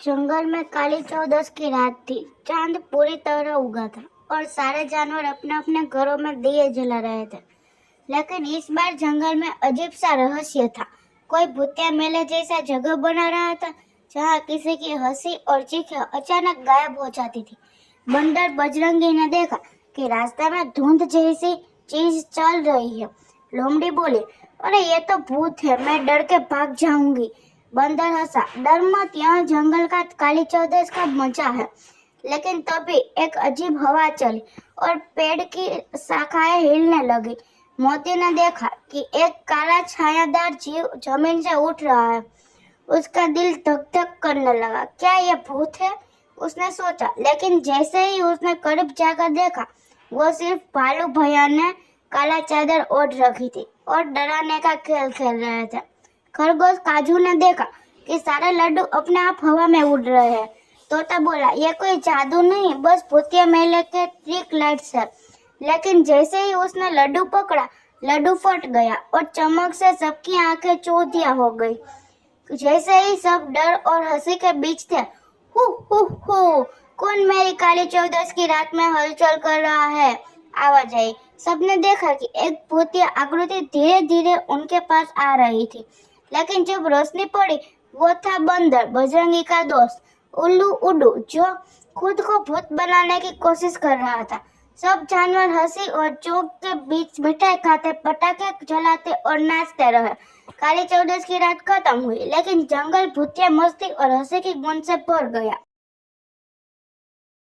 जंगल में काली चौदस की रात थी। चांद पूरी तरह उगा था और सारे जानवर अपने अपने घरों में दिए जला रहे थे। लेकिन इस बार जंगल में अजीब सा रहस्य था। कोई भूतिया मेले जैसा जगह बना रहा था जहाँ किसी की हंसी और चीखें अचानक गायब हो जाती थी। बंदर बजरंगी ने देखा कि रास्ते में धुंध जैसी चीज चल रही है। लोमड़ी बोली, अरे ये तो भूत है, मैं डर के भाग जाऊंगी। बंदर हंसा, डर मत, यहाँ जंगल का काली चौदस का मजा है। लेकिन तभी एक अजीब हवा चली और पेड़ की शाखाएं हिलने लगी। मोती ने देखा कि एक काला छायादार जीव जमीन से उठ रहा है। उसका दिल धक धक करने लगा। क्या ये भूत है? उसने सोचा, लेकिन जैसे ही उसने करीब जाकर देखा, वो सिर्फ भालू भैया ने काला चादर ओढ़ रखी थी और डराने का खेल खेल रहे थे। खरगोश काजू ने देखा कि सारे लड्डू अपने आप हवा में उड़ रहे हैं। तोता बोला, ये कोई जादू नहीं, बस भूतिया मेले के ट्रिक लाइट्स है। लेकिन जैसे ही उसने लड्डू पकड़ा, लड्डू फट गया और चमक से सबकी आंखें चौधिया हो गई। जैसे ही सब डर और हंसी के बीच थे, हु हु हु, कौन मेरी काली चौदस की रात में हलचल कर रहा है? आवाज आई। सबने देखा कि एक भूतिया आकृति धीरे धीरे उनके पास आ रही थी। लेकिन जब रोशनी पड़ी, वो था बंदर, बजरंगी का दोस्त, उल्लू उड्डू, जो खुद को भूत बनाने की कोशिश कर रहा था। सब जानवर हंसी और चौक के बीच मिठाई खाते, पटाखे जलाते और नाचते रहे। काली चौदस की रात खत्म हुई, लेकिन जंगल भूतिया मस्ती और हंसी की गूंज से भर गया।